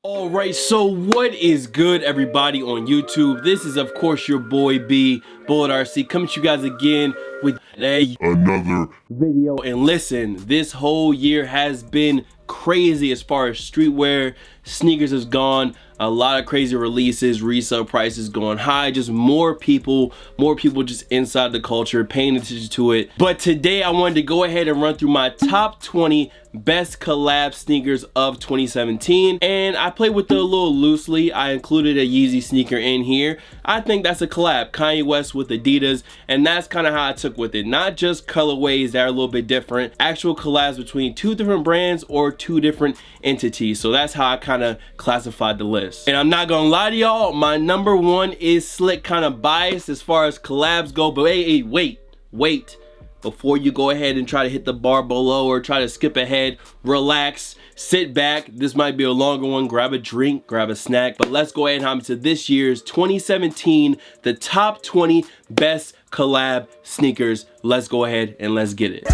Alright, so what is good, everybody on YouTube? This is of course your boy B, Bullet RC, coming to you guys again with another video. And listen, this whole year has been crazy as far as streetwear, sneakers has gone. A lot of crazy releases, resale prices going high, just more people just inside the culture paying attention to it. But today I wanted to go ahead and run through my top 20 best collab sneakers of 2017, and I played with it a little loosely. I included a Yeezy sneaker in here. I think that's a collab, Kanye West with Adidas, and that's kind of how I took with it. Not just colorways that are a little bit different, actual collabs between two different brands or two different entities. So that's how I kind of classified the list. And I'm not gonna lie to y'all, my number one is slick, kind of biased as far as collabs go, but hey, wait. Before you go ahead and try to hit the bar below or try to skip ahead, relax, sit back. This might be a longer one. Grab a drink, grab a snack. But let's go ahead and hop into this year's 2017, the top 20 best collab sneakers. Let's go ahead and let's get it.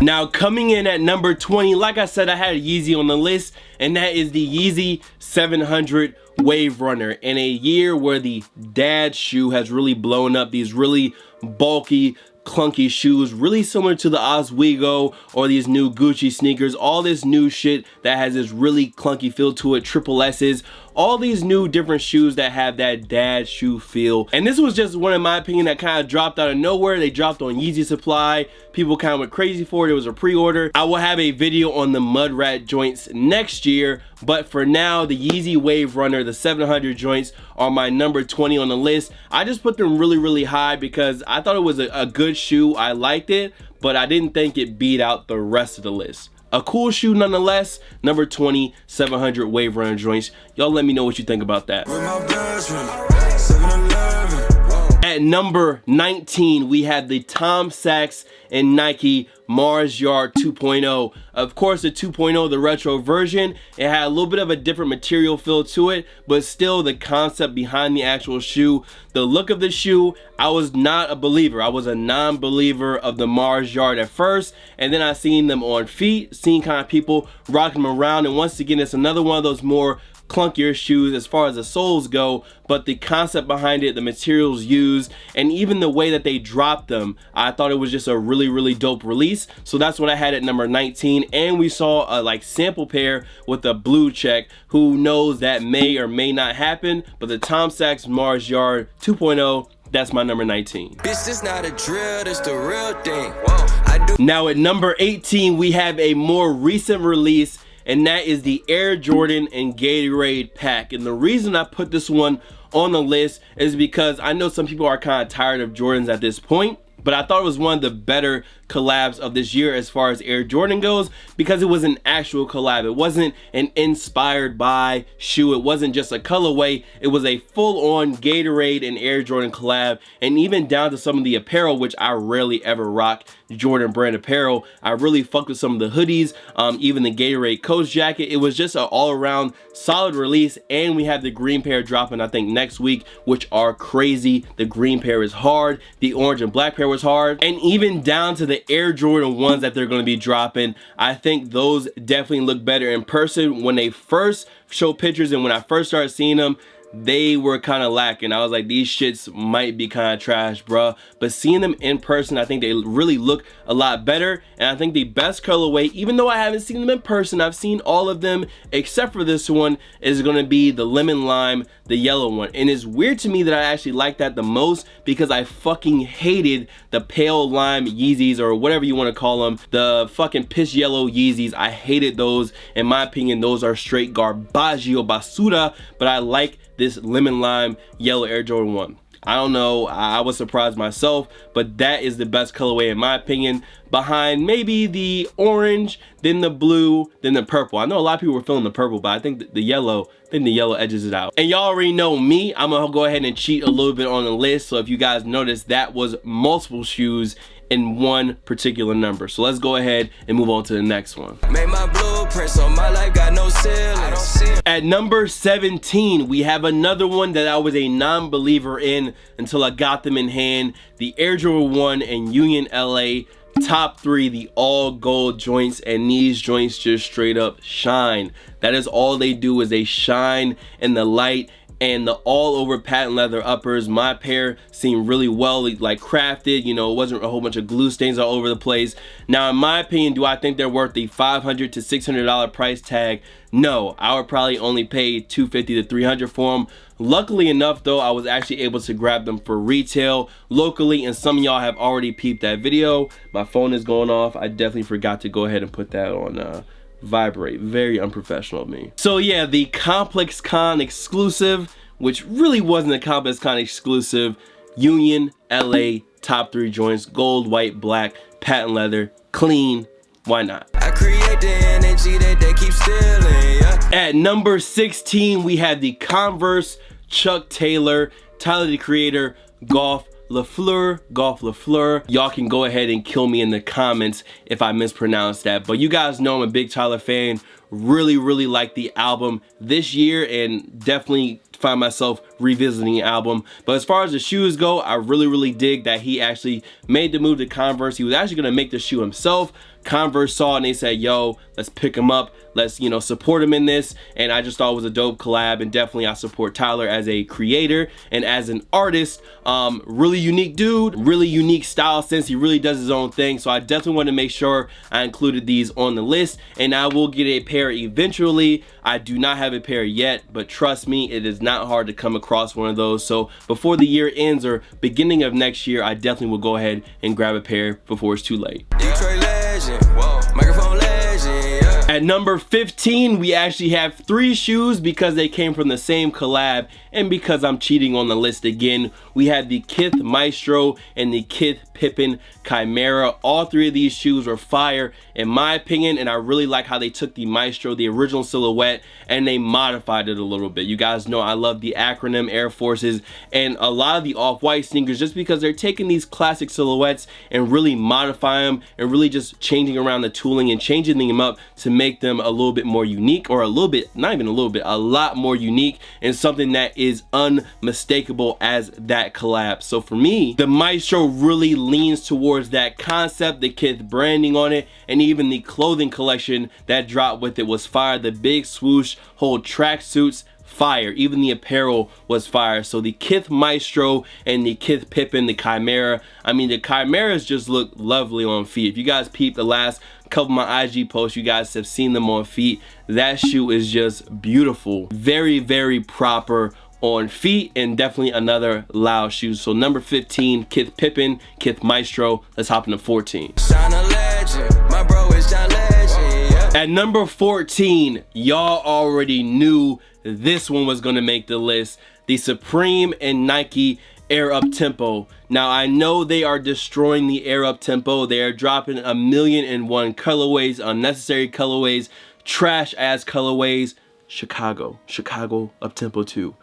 Now coming in at number 20, like I said, I had a Yeezy on the list, and that is the Yeezy 700 Wave Runner. In a year where the dad shoe has really blown up, these really bulky, clunky shoes, really similar to the Oswego or these new Gucci sneakers, all this new shit that has this really clunky feel to it, triple S's, all these new different shoes that have that dad shoe feel. And this was just one, in my opinion, that kind of dropped out of nowhere. They dropped on Yeezy Supply. People kind of went crazy for it. It was a pre-order. I will have a video on the mud rat joints next year, but for now, the Yeezy Wave Runner, the 700 joints, are my number 20 on the list. I just put them really high because I thought it was a good shoe. I liked it, but I didn't think it beat out the rest of the list. A cool shoe nonetheless. Number 20, 700 Wave Runner joints. Y'all let me know what you think about that. At number 19, we have the Tom Sachs and Nike Mars Yard 2.0. Of course, the 2.0, the retro version, it had a little bit of a different material feel to it, but still the concept behind the actual shoe, the look of the shoe, I was not a believer. I was a non-believer of the Mars Yard at first, and then I seen them on feet, seen kind of people rocking them around, and once again, it's another one of those more clunkier shoes as far as the soles go, but the concept behind it, the materials used, and even the way that they dropped them, I thought it was just a really dope release. So that's what I had at number 19. And we saw a like sample pair with a blue check. Who knows, that may or may not happen, but the Tom Sachs Mars Yard 2.0, that's my number 19. Bitch, this not a drill, this the real thing. Now at number 18, we have a more recent release, and that is the Air Jordan and Gatorade pack. And the reason I put this one on the list is because I know some people are kind of tired of Jordans at this point, but I thought it was one of the better collabs of this year as far as Air Jordan goes, because it was an actual collab. It wasn't an inspired by shoe. It wasn't just a colorway. It was a full-on Gatorade and Air Jordan collab, and even down to some of the apparel, which I rarely ever rock Jordan brand apparel. I really fucked with some of the hoodies, even the Gatorade coach jacket. It was just an all-around solid release, and we have the green pair dropping I think next week, which are crazy. The green pair is hard, the orange and black pair was hard, and even down to the Air Jordan ones that they're going to be dropping, I think those definitely look better in person. When they first show pictures and when I first started seeing them, they were kind of lacking. I was like, these shits might be kind of trash, bruh. But seeing them in person, I think they really look a lot better. And I think the best colorway, even though I haven't seen them in person, I've seen all of them except for this one, is going to be the lemon lime, the yellow one. And it's weird to me that I actually like that the most, because I fucking hated the pale lime Yeezys, or whatever you want to call them, the fucking piss yellow Yeezys. I hated those. In my opinion, those are straight garbaggio basura, but I like this lemon lime yellow Air Jordan 1. I don't know, I was surprised myself, but that is the best colorway in my opinion, behind maybe the orange, then the blue, then the purple. I know a lot of people were feeling the purple, but I think the yellow edges it out. And y'all already know me, I'm gonna go ahead and cheat a little bit on the list. So if you guys noticed, that was multiple shoes in one particular number. So let's go ahead and move on to the next one. Made my blueprints on my life, got no ceilings. At number 17, we have another one that I was a non-believer in until I got them in hand. The Air Jordan 1 and Union LA top 3, the all gold joints, and these joints just straight up shine. That is all they do, is they shine in the light. And the all over patent leather uppers, my pair seemed really well like crafted. You know, it wasn't a whole bunch of glue stains all over the place. Now, in my opinion, do I think they're worth the $500 to $600 price tag? No, I would probably only pay $250 to $300 for them. Luckily enough though, I was actually able to grab them for retail locally, and some of y'all have already peeped that video. My phone is going off. I definitely forgot to go ahead and put that on vibrate. Very unprofessional of me. So yeah, the Complex Con exclusive, which really wasn't a Complex Con exclusive, Union LA top 3 joints, gold, white, black, patent leather, clean. Why not? I create the energy that they keep stealing, yeah. At number 16, we have the Converse Chuck Taylor, Tyler the Creator, Golf LaFleur. Y'all can go ahead and kill me in the comments if I mispronounce that, but you guys know I'm a big Tyler fan. Really like the album this year, and definitely find myself revisiting the album. But as far as the shoes go, I really dig that he actually made the move to Converse. He was actually gonna make the shoe himself. Converse saw it and they said, yo, let's pick him up, let's, you know, support him in this. And I just thought it was a dope collab, and definitely I support Tyler as a creator and as an artist. Really unique dude, really unique style sense. He really does his own thing, so I definitely want to make sure I included these on the list, and I will get a pair eventually. I do not have a pair yet, but trust me, it is not hard to come across one of those. So before the year ends or beginning of next year, I definitely will go ahead and grab a pair before it's too late. Detroit legend, whoa, microphone legend, yeah. At number 15, we actually have 3 shoes because they came from the same collab, and because I'm cheating on the list again, we had the Kith Maestro and the Kith Pippin Chimera. All 3 of these shoes were fire in my opinion, and I really like how they took the Maestro, the original silhouette, and they modified it a little bit. You guys know I love the acronym Air Forces and a lot of the off-white sneakers, just because they're taking these classic silhouettes and really modify them and really just changing around the tooling and changing them up to make them a little bit more unique, or a little bit, not even a little bit, a lot more unique, and something that is unmistakable as that collab. So for me, the Maestro really leans towards that concept, the Kith branding on it, and even the clothing collection that dropped with it was fire. The big swoosh, whole tracksuits, fire. Even the apparel was fire. So the Kith Maestro and the Kith Pippin, the Chimera, I mean, the Chimeras just look lovely on feet. If you guys peep the last couple of my IG posts, you guys have seen them on feet. That shoe is just beautiful. Very proper on feet, and definitely another loud shoe. So number 15, Kith Pippin, Kith Maestro. Let's hop into 14. Shine a legend, my bro is John Legend, yeah. At number 14, y'all already knew this one was gonna make the list. The Supreme and Nike Air Up Tempo. Now I know they are destroying the Air Up Tempo. They are dropping 1,000,001 colorways, unnecessary colorways, trash ass colorways. Chicago Up Tempo 2.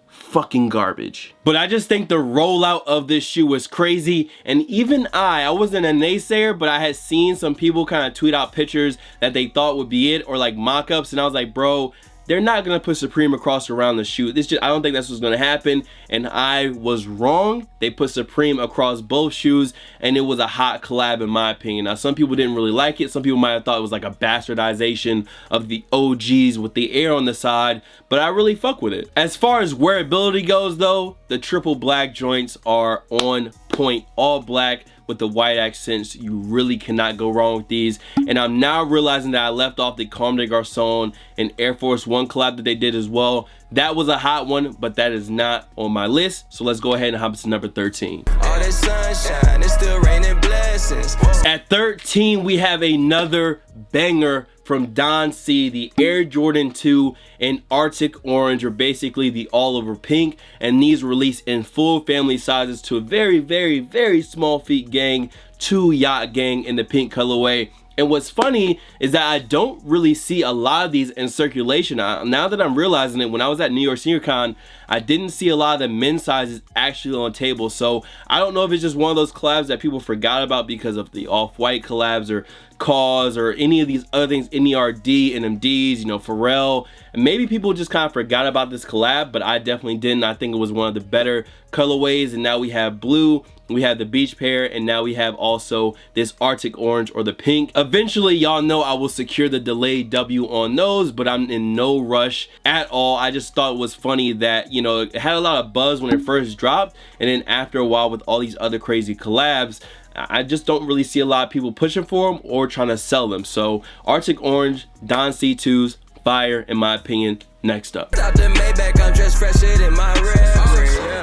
Fucking garbage. But I just think the rollout of this shoe was crazy, and even I wasn't a naysayer, but I had seen some people kind of tweet out pictures that they thought would be it, or like mock-ups, and I was like, bro, they're not gonna put Supreme across around the shoe. I don't think that's what's gonna happen, and I was wrong. They put Supreme across both shoes, and it was a hot collab in my opinion. Now some people didn't really like it. Some people might have thought it was like a bastardization of the OGs with the air on the side, but I really fuck with it. As far as wearability goes though, the triple black joints are on point. All black with the white accents. You really cannot go wrong with these. And I'm now realizing that I left off the Comme des Garçons and Air Force One collab that they did as well. That was a hot one, but that is not on my list. So let's go ahead and hop to number 13. All this sunshine, it's still raining blessings. At 13, we have another banger from Don C, the Air Jordan 2 in Arctic Orange, or basically the all over pink, and these released in full family sizes to a very small feet gang, to yacht gang in the pink colorway. And what's funny is that I don't really see a lot of these in circulation. Now that I'm realizing it, when I was at New York Sneaker Con, I didn't see a lot of the men's sizes actually on table. So I don't know if it's just one of those collabs that people forgot about because of the off-white collabs, or Cause or any of these other things, NERD, NMDs, you know, Pharrell. And maybe people just kind of forgot about this collab, but I definitely didn't. I think it was one of the better colorways. And now we have blue, we have the beach pair, and now we have also this Arctic orange or the pink. Eventually, y'all know I will secure the delayed W on those, but I'm in no rush at all. I just thought it was funny that, you know, it had a lot of buzz when it first dropped, and then after a while with all these other crazy collabs, I just don't really see a lot of people pushing for them or trying to sell them. So Arctic orange, Don C2s, fire in my opinion. Next up.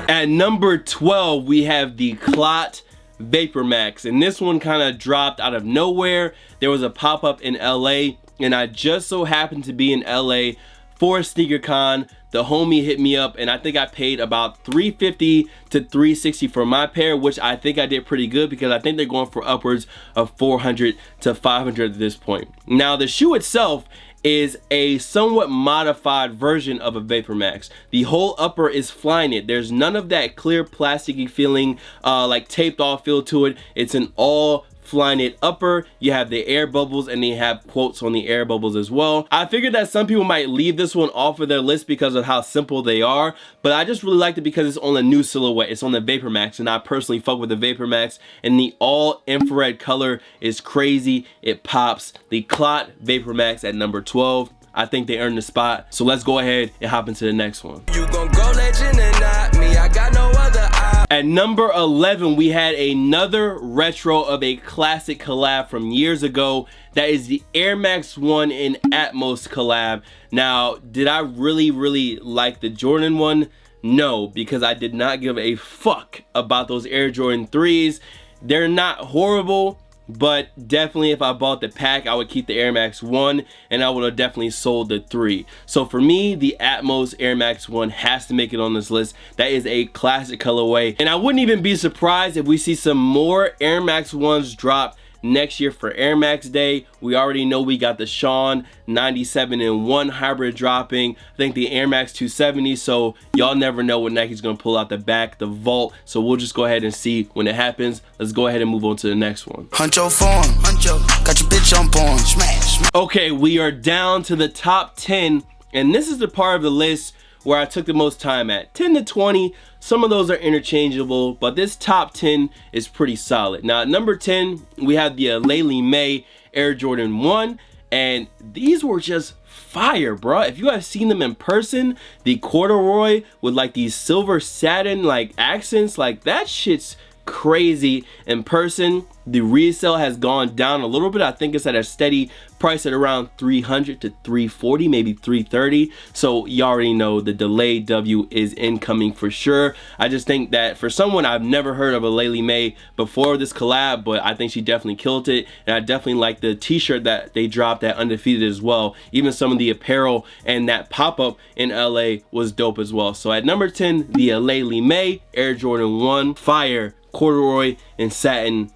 At number 12, we have the Clot Vapor Max, and this one kind of dropped out of nowhere. There was a pop-up in LA, and I just so happened to be in LA for SneakerCon. The homie hit me up, and I think I paid about $350 to $360 for my pair, which I think I did pretty good because I think they're going for upwards of $400 to $500 at this point. Now, the shoe itself is a somewhat modified version of a Vapor Max. The whole upper is Flyknit. There's none of that clear plasticky feeling, like taped off feel to it. It's an all Flyknit upper. You have the air bubbles, and they have quotes on the air bubbles as well. I figured that some people might leave this one off of their list because of how simple they are, but I just really liked it because it's on a new silhouette. It's on the Vapor Max, and I personally fuck with the Vapor Max, and the all infrared color is crazy. It pops. The Clot Vapor Max at number 12. I think they earned the spot. So let's go ahead and hop into the next one. You gon' go legend and not me. I got no other eye. At number 11, we had another retro of a classic collab from years ago. That is the Air Max 1 in Atmos collab. Now, did I really like the Jordan one? No, because I did not give a fuck about those Air Jordan 3s. They're not horrible, but definitely if I bought the pack, I would keep the Air Max 1, and I would have definitely sold the 3. So for me, the Atmos Air Max 1 has to make it on this list. That is a classic colorway, and I wouldn't even be surprised if we see some more Air Max 1s drop next year for Air Max Day. We already know we got the Sean 97-in-1 hybrid dropping. I think the Air Max 270, so y'all never know what Nike's gonna pull out the back, the vault. So we'll just go ahead and see when it happens. Let's go ahead and move on to the next one. Huncho form, Huncho, got your bitch on porn, smash. Okay, we are down to the top 10, and this is the part of the list where I took the most time at. 10 to 20, some of those are interchangeable, but this top 10 is pretty solid. Now at number 10, we have the Laylee May Air Jordan 1, and these were just fire, bro. If you guys seen them in person, the corduroy with like these silver satin like accents, like that shit's crazy in person. The resale has gone down a little bit. I think it's at a steady price at around $300 to $340, maybe $330. So you already know the delayed W is incoming for sure. I just think that for someone, I've never heard of a Laylee May before this collab, but I think she definitely killed it. And I definitely like the t-shirt that they dropped at Undefeated as well. Even some of the apparel and that pop-up in LA was dope as well. So at number 10, the Laylee May Air Jordan 1, fire, corduroy and satin.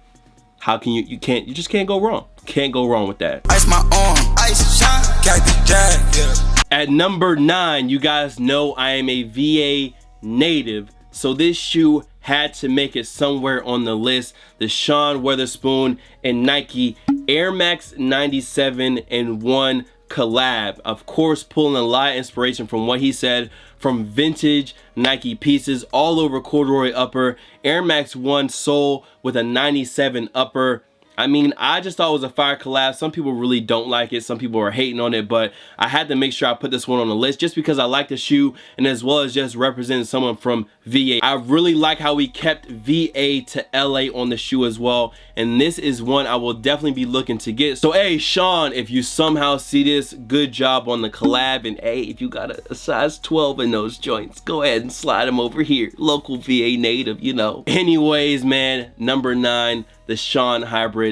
How can you just can't go wrong. Can't go wrong with that. Ice my arm, ice shine, got the jag, yeah. At number 9, you guys know I am a VA native, so this shoe had to make it somewhere on the list. The Sean Weatherspoon and Nike Air Max 97-in-1 collab. Of course, pulling a lot of inspiration from what he said, from vintage Nike pieces all over corduroy upper, Air Max 1 sole with a 97 upper. I mean, I just thought it was a fire collab. Some people really don't like it. Some people are hating on it, but I had to make sure I put this one on the list just because I like the shoe, and as well as just representing someone from VA. I really like how we kept VA to LA on the shoe as well, and this is one I will definitely be looking to get. So hey, Sean, if you somehow see this, good job on the collab, and hey, if you got a size 12 in those joints, go ahead and slide them over here. Local VA native, you know. Anyways, man, number 9, the Sean Hybrids.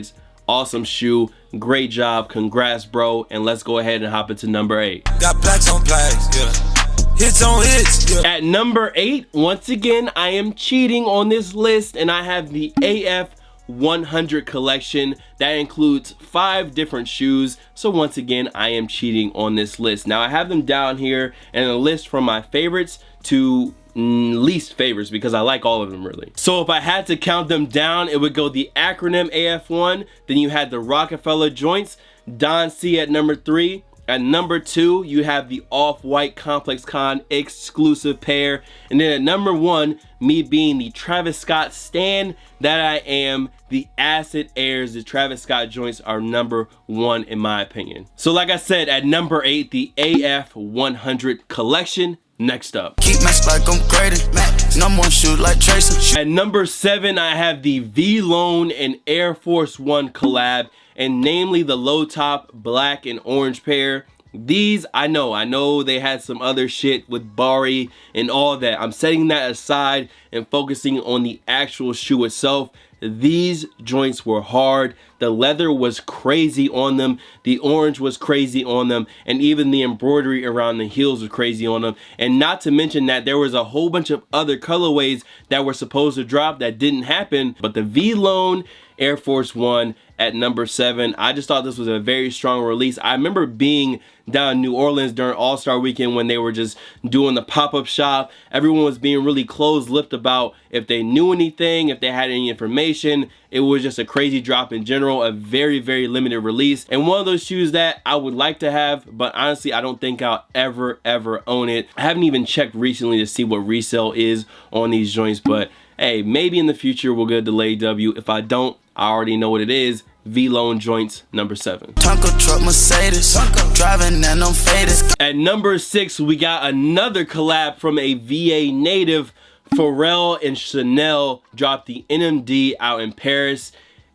Awesome shoe, great job, congrats bro, and let's go ahead and hop into number 8. Got plaques on plaques, yeah. Hits on hits, yeah. At number 8, once again, I am cheating on this list, and I have the AF 100 collection. That includes 5 different shoes, so once again, I am cheating on this list. Now I have them down here, and a list from my favorites to least favorites because I like all of them really. So if I had to count them down, it would go the acronym AF1, then you had the Rockefeller joints, Don C at number 3. At number 2, you have the Off-White Complex Con exclusive pair. And then at number 1, me being the Travis Scott stan that I am, the Acid Airs, the Travis Scott joints are number 1 in my opinion. So like I said, at number 8, the AF100 collection. Next up. Keep my spot gon' grade it. No more shoot like Tracy. At number 7, I have the V-Lone and Air Force One collab, and namely the low top black and orange pair. These, I know they had some other shit with Bari and all that. I'm setting that aside and focusing on the actual shoe itself. These joints were hard. The leather was crazy on them. The orange was crazy on them. And even the embroidery around the heels was crazy on them. And not to mention that there was a whole bunch of other colorways that were supposed to drop that didn't happen. But the V-Lone Air Force One at number 7, I just thought this was a very strong release. I remember being down in New Orleans during All-Star Weekend when they were just doing the pop-up shop. Everyone was being really close-lipped about if they knew anything, if they had any information. It was just a crazy drop in general, a very, very limited release. And one of those shoes that I would like to have, but honestly, I don't think I'll ever own it. I haven't even checked recently to see what resale is on these joints, but hey, maybe in the future we'll get a delayed W. If I don't, I already know what it is. V-Lone joints, number 7. Tonka truck Mercedes, driving and I'm faded. At number 6, we got another collab from a VA native. Pharrell and Chanel dropped the NMD out in Paris,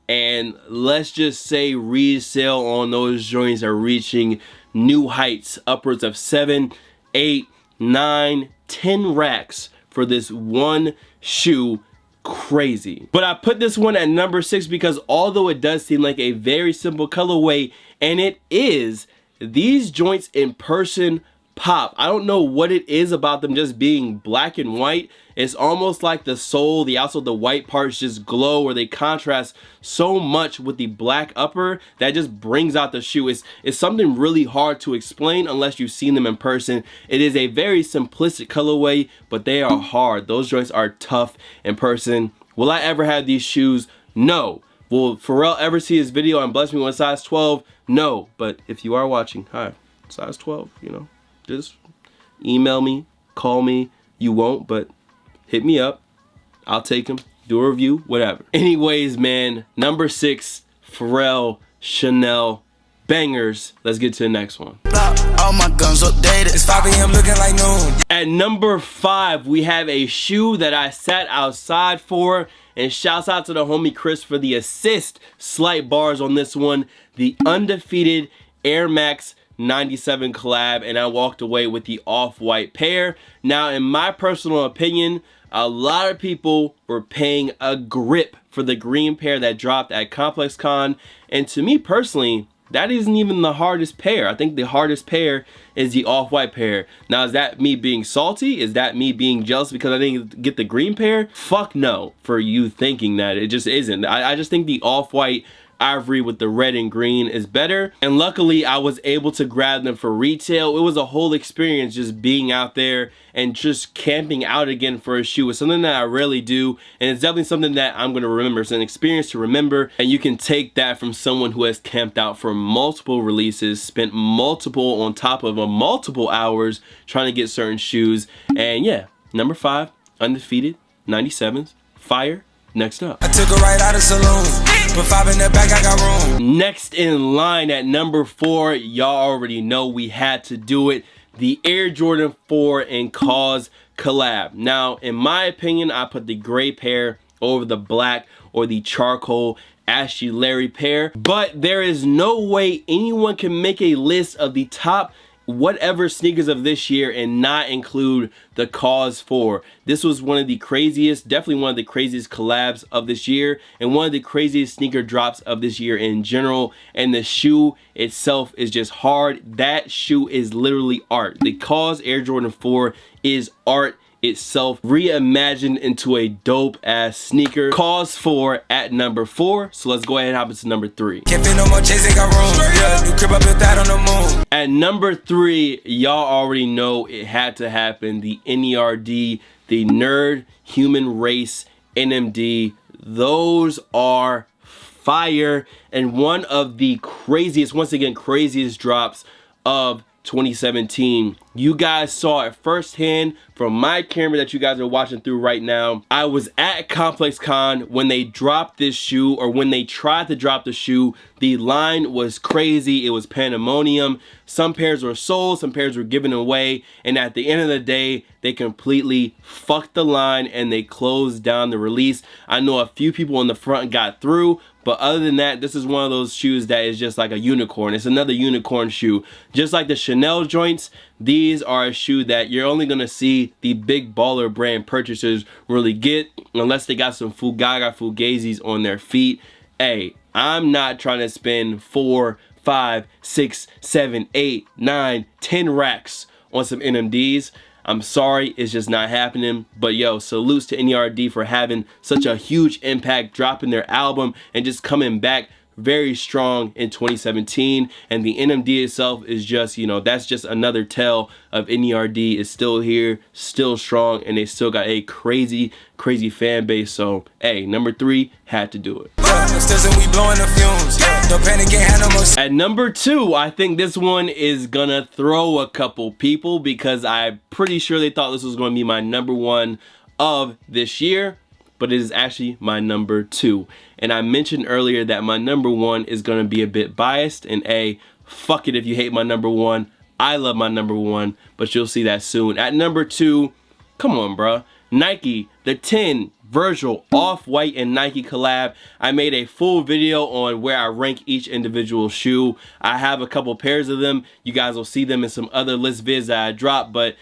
and let's just say resale on those joints are reaching new heights, upwards of 7, 8, 9, 10 racks for this one shoe. Crazy. But I put this one at number 6 because although it does seem like a very simple colorway, and it is, these joints in person pop. I don't know what it is about them just being black and white. It's almost like the sole, the outside, the white parts just glow, or they contrast so much with the black upper that just brings out the shoe. It's something really hard to explain unless you've seen them in person. It is a very simplistic colorway, but they are hard. Those joints are tough in person. Will I ever have these shoes? No. Will Pharrell ever see his video and bless me with size 12? No. But if you are watching, hi, size 12, you know, just email me, call me. You won't, but hit me up. I'll take them, do a review, whatever. Anyways, man, number 6, Pharrell, Chanel, bangers. Let's get to the next one. All my guns updated. It's 5 AM looking like noon. At number 5, we have a shoe that I sat outside for, and shouts out to the homie Chris for the assist. Slight bars on this one. The Undefeated Air Max 97 collab, and I walked away with the Off-White pair. Now, in my personal opinion, a lot of people were paying a grip for the green pair that dropped at Complex Con, and to me personally, that isn't even the hardest pair. I think the hardest pair is the Off-White pair. Now, is that me being salty? Is that me being jealous because I didn't get the green pair? Fuck no, for you thinking that. It just isn't. I just think the Off-White ivory with the red and green is better, and luckily I was able to grab them for retail. It was a whole experience just being out there and just camping out again for a shoe. It's something that I rarely do, and it's definitely something that I'm going to remember. It's an experience to remember, and you can take that from someone who has camped out for multiple releases, spent multiple on top of multiple hours trying to get certain shoes. And yeah, number 5, Undefeated 97s, fire. Next up, I took her right out of saloon. Put 5 in the back, I got room. Next in line at number 4, y'all already know we had to do it. The Air Jordan 4 and Cause collab. Now, in my opinion, I put the gray pair over the black or the charcoal Ashley Larry pair. But there is no way anyone can make a list of the top whatever sneakers of this year and not include the Cause 4. This was one of the craziest, definitely one of the craziest collabs of this year, and one of the craziest sneaker drops of this year in general. And the shoe itself is just hard. That shoe is literally art. The Cause Air Jordan 4 is art itself reimagined into a dope ass sneaker. Cause for at number 4. So let's go ahead and hop into number 3. Can't fit no more chasing, got room. Yeah, new crib, I built that on the moon. At number 3, y'all already know it had to happen. The NERD, the Nerd Human Race NMD. Those are fire, and one of the craziest, once again, craziest drops of 2017. You guys saw it firsthand from my camera that you guys are watching through right now. I was at Complex Con when they dropped this shoe, or when they tried to drop the shoe. The line was crazy. It was pandemonium. Some pairs were sold, some pairs were given away, and at the end of the day, they completely fucked the line and they closed down the release. I know a few people in the front got through, but other than that, this is one of those shoes that is just like a unicorn. It's another unicorn shoe. Just like the Chanel joints, these are a shoe that you're only gonna see the big baller brand purchasers really get, unless they got some Fugaga Fugazis on their feet. Hey, I'm not trying to spend 4, 5, 6, 7, 8, 9, 10 racks on some NMDs. I'm sorry, it's just not happening. But yo, salutes to NERD for having such a huge impact, dropping their album and just coming back very strong in 2017. And the NMD itself is just, you know, that's just another tell of NERD is still here, still strong, and they still got a crazy fan base. So hey, number 3 had to do it. At number 2, I think this one is gonna throw a couple people, because I'm pretty sure they thought this was gonna be my number 1 of this year, but it is actually my number 2. And I mentioned earlier that my number 1 is gonna be a bit biased, and fuck it if you hate my number 1. I love my number 1, but you'll see that soon. At number 2, come on, bruh. Nike, the 10 Virgil Off-White and Nike collab. I made a full video on where I rank each individual shoe. I have a couple pairs of them. You guys will see them in some other list vids that I dropped, but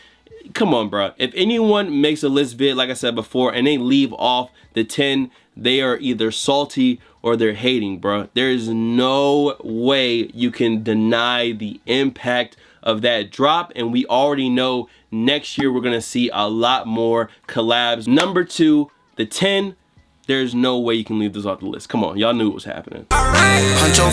come on, bro. If anyone makes a list vid, like I said before, and they leave off the 10, they are either salty or they're hating, bro. There is no way you can deny the impact of that drop, and we already know next year we're gonna see a lot more collabs. Number 2, the 10, there's no way you can leave this off the list. Come on, y'all knew what was happening. Got your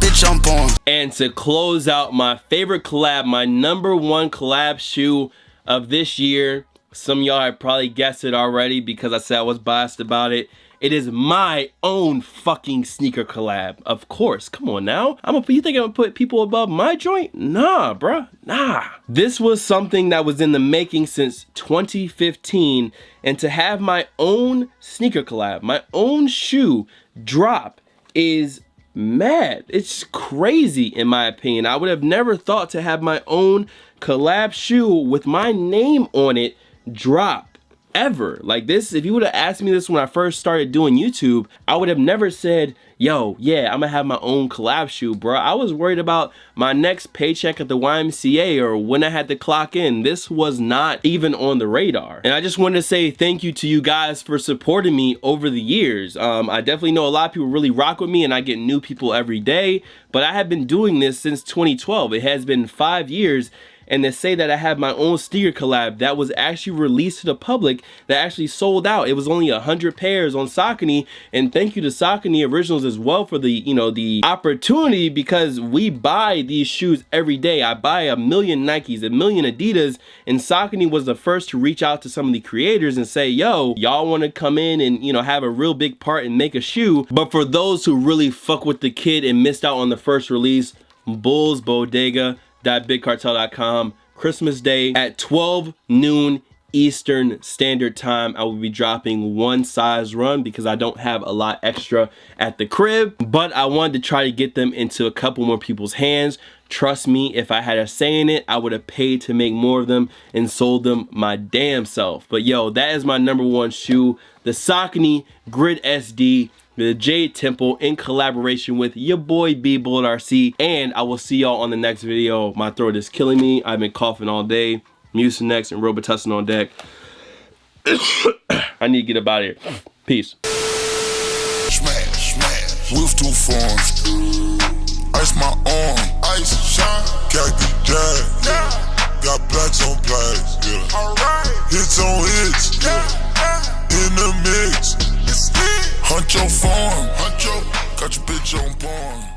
bitch on porn. And to close out my favorite collab, my number 1 collab shoe of this year, some of y'all have probably guessed it already because I said I was biased about it. It is my own fucking sneaker collab. Of course, come on now. You think I'm gonna put people above my joint? Nah, bruh, nah. This was something that was in the making since 2015, and to have my own sneaker collab, my own shoe drop is mad. It's crazy in my opinion. I would have never thought to have my own collab shoe with my name on it drop ever. Like this, if you would have asked me this when I first started doing YouTube, I would have never said, yo, yeah, I'm gonna have my own collab shoe, bro. I was worried about my next paycheck at the YMCA or when I had to clock in. This was not even on the radar. And I just wanted to say thank you to you guys for supporting me over the years. I definitely know a lot of people really rock with me, and I get new people every day, but I have been doing this since 2012. It has been 5 years. And to say that I have my own sneaker collab that was actually released to the public, that actually sold out. It was only 100 pairs on Saucony, and thank you to Saucony Originals as well for the, you know, the opportunity, because we buy these shoes every day. I buy 1 million Nikes, 1 million Adidas, and Saucony was the first to reach out to some of the creators and say, yo, y'all want to come in and, you know, have a real big part and make a shoe. But for those who really fuck with the kid and missed out on the first release, Bulls Bodega, .bigcartel.com, Christmas Day at 12 noon Eastern Standard Time. I will be dropping 1 size run because I don't have a lot extra at the crib, but I wanted to try to get them into a couple more people's hands. Trust me, if I had a say in it, I would have paid to make more of them and sold them my damn self. But yo, that is my number 1 shoe, the Saucony Grid SD, the Jade Temple, in collaboration with your boy B Bullet RC. And I will see y'all on the next video. My throat is killing me. I've been coughing all day. Mucinex and Robitussin on deck. I need to get up out of here. Peace. Smash, smash. With 2 phones. Ice my arm. Ice shine. Khaki jag. Yeah. Got blacks on blacks. Yeah. Alright. hits on hits, in the mix. Hunt your farm, got your bitch on porn.